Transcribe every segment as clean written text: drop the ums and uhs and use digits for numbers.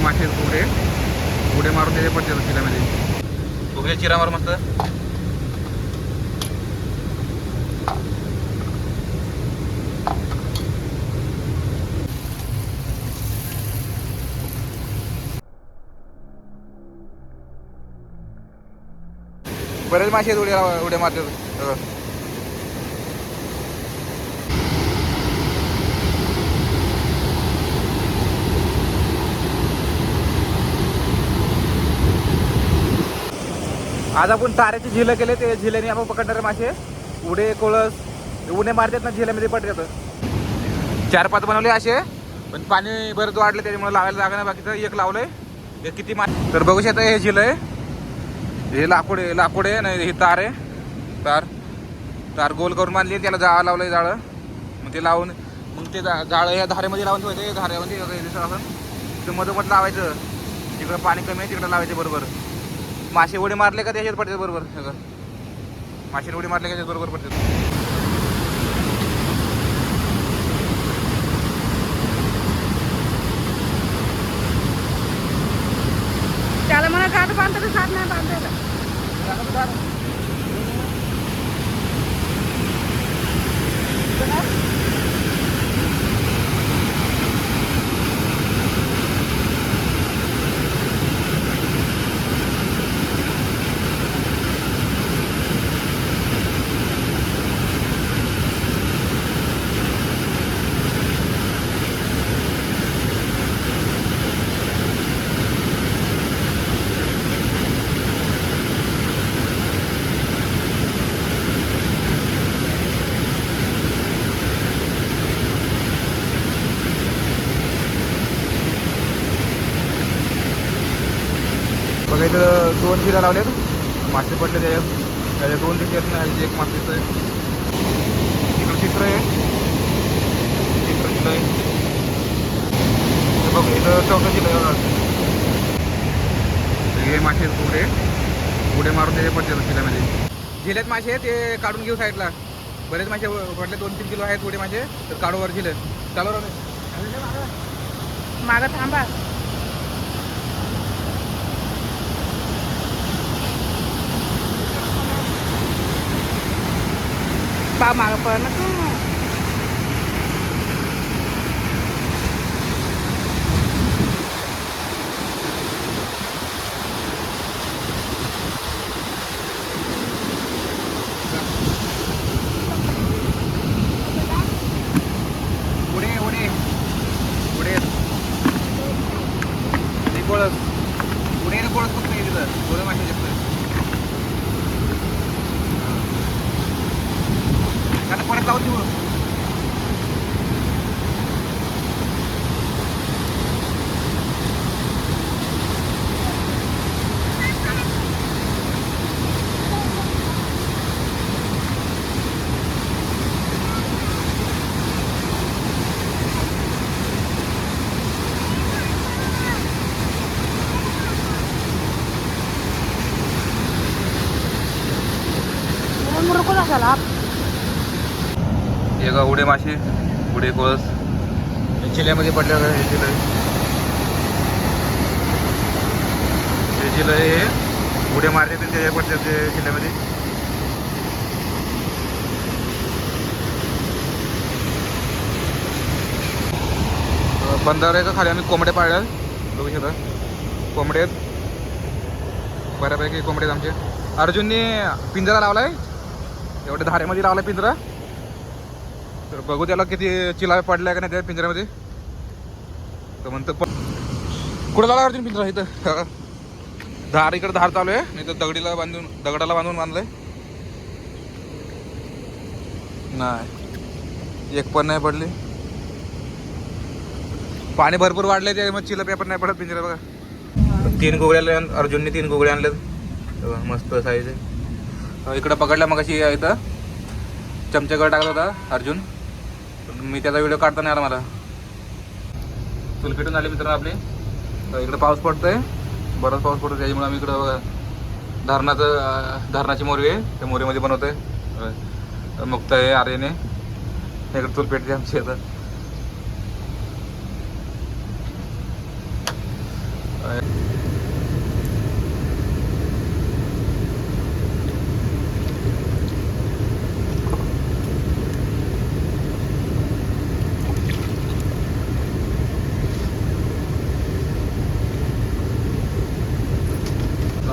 मासे उडे उडे मारून त्याचे पडते चिरामध्ये. बघूया चिरा मार मस्त. बरेच मासे उड्या मारतात. आज आपण ताऱ्याची झिलं केले, ते झिल्याने आपण पकडणारे मासे उडे कोळस उडे मारतात ना, झिल्यामध्ये पडतात. 4-5 बनवले असे, पण पाणी बरंच वाढलं त्याच्यामुळे लावायला जागा नाही. बाकीचं एक लावलंय. हे किती मासे तर बघू शकता. हे झिलं आहे, हे लाकूड आहे नाही, हे तार आहे. तार गोल करून बांधली, त्याला जाळं लावलंय. जाळं मग ते लावून मग ते जाळं या धारेमध्ये लावून ठेवायचं. धाऱ्यामध्ये दिसत असं ते मधोमध लावायचं. जिकडं पाणी कमी आहे तिकडं लावायचं. बरोबर मासे उडी मारले का त्याच्यात पडतात. बरोबर सगळं मासे उडी मारले का त्याच्यात बरोबर पडतात. त्याला मला गाठ बांधता तर साथ नाही बांधायला. बघा इथं 2 झिला लावलेत. मासे पडले त्याच्यात 2 दिसत नाही. एक मासेचं आहे. इकडं तिसरं आहे. तिसरं आहे. बघ इथं 4थं झिलं आहे. हे मासे उडे मारून त्याचे पडतात झिल्यामध्ये. झिल्यात मासे ते काढून घेऊ साईडला. बरेच मासे पडले. 2-3 किलो आहेत उडे मासे, तर काढू वर झिलं. चालू राहू मागं थांबा. बा मागं पड ना. कोळस उडे कोळस फक्त आहे तिथं. कोळस मासे जास्त आता परत लावून देऊ. हे का उडे मासे उडे कोळस चिल्यामध्ये पडल्यावर हे चिलं हे उडे मारले ते पडले ते चिल्यामध्ये. बंधाऱ्याच्या खाली आम्ही कोंबडे पाळल्या. बघू शकता कोंबडे आहेत. बऱ्यापैकी कोंबडे आहेत आमचे. अर्जुनने पिंजरा लावलाय. एवढ्या धाऱ्यामध्ये लावलाय पिंजरा. तर बघू त्याला किती चिला पडलाय का नाही त्या पिंजऱ्यामध्ये. तर म्हणतो कुठं लावला अर्जुन पिंजरा. इथं धार इकडे धार चालू आहे. नाही तर दगडाला बांधून बांधलंय. नाही एक पण नाही पडली. पाणी भरपूर वाढलंय त्यामुळे चिला पेपर नाही पडत पिंजरा. बघा 3 गोगड्या अर्जुनने 3 गोगड्या आणल्यात. मस्त साईज आहे. इकडं पकडल्या मग अशी इथं चमच्याकडे टाकला होता अर्जुन. मी त्याचा व्हिडिओ काढता नाही आला मला. चूल पेटून आले मित्रांनो आपले. इकडे पाऊस पडतोय. बराच पाऊस पडतो त्याच्यामुळे आम्ही इकडं धरणाची मोरी आहे. त्या मोरीमध्ये बनवतोय. मुक्त आहे आर्यने. इकडे चूल पेटते आमची आता.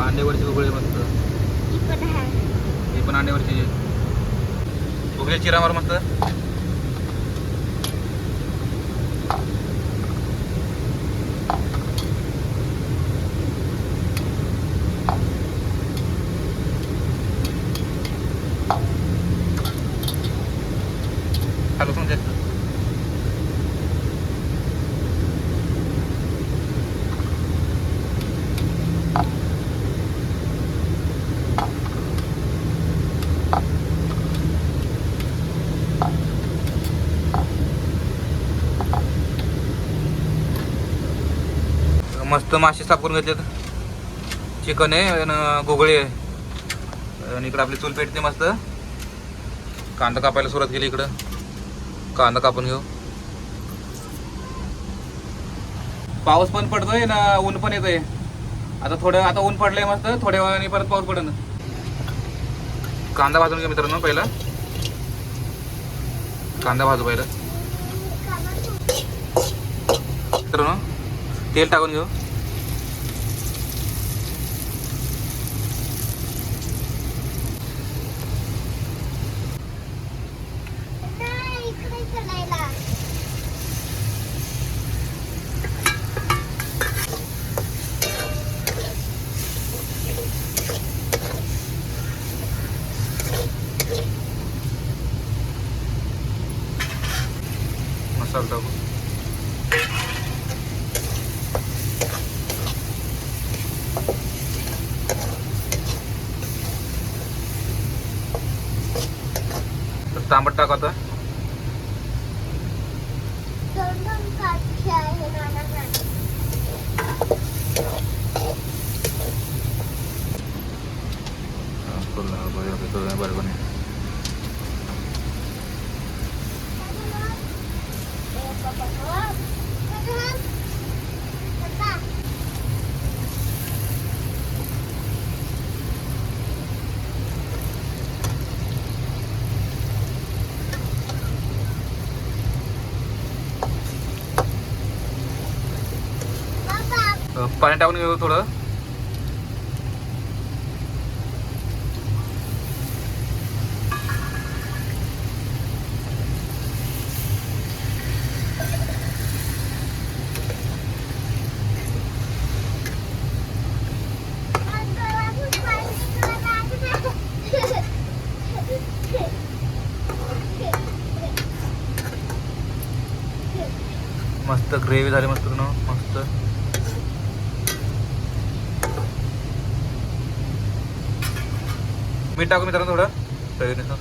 अंड्यावरची उघळे मस्त, हे पण अंड्यावरची उघळे चिरा मार मस्त. हॅलो समजा मस्त मासे साफ करून घेतलेत. चिकन आहे आणि गोगळे आहे आणि इकडे आपली चूल पेटते मस्त. कांदा कापायला सुरुवात केली. इकडं कांदा कापून घेऊ. पाऊस पण पडतोय ना ऊन पण येतोय. आता ऊन पडलंय मस्त. थोड्या वेळाने परत पाऊस पडेल. कांदा भाजून घ्या मित्रांनो. पहिला कांदा भाजू. पहिला मित्रांनो तेल टाकून घेऊ. मसाला टाकू. तांबट टाक आता. बरोबर नाही. पाणी टाकून घेऊ थोडं. मस्त ग्रेव्ही झाली मस्त ना. मस्त मीठ टाकू मित्रांनो थोडं चवीनुसार.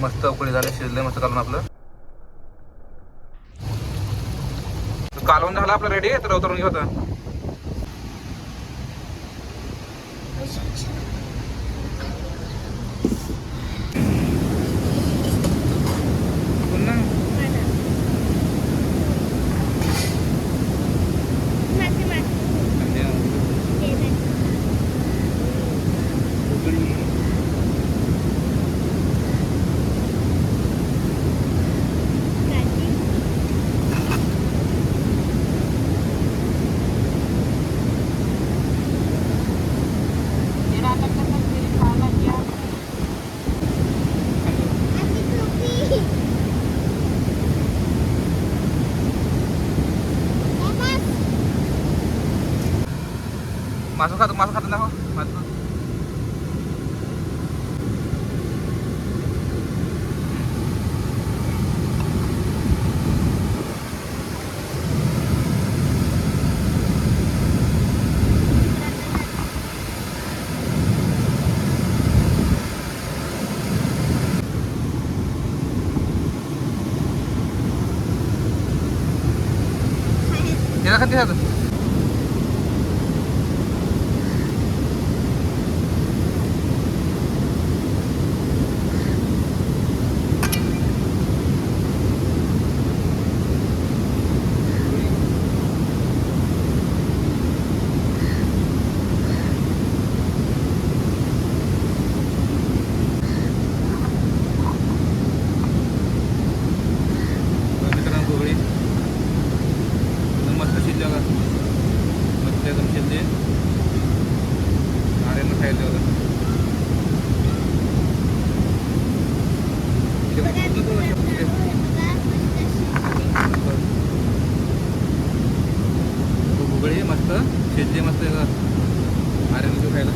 मस्त उकळी झाले. शिजले मस्त कालवण आपलं. कालवण झालं आपलं रेडी. तर उतरून घेऊ आता. मासं खातो ना हो मासं. एकदम शेती आर्यन खायचं होतं. भुगळी मस्त शेती मस्त आर्यन खायला.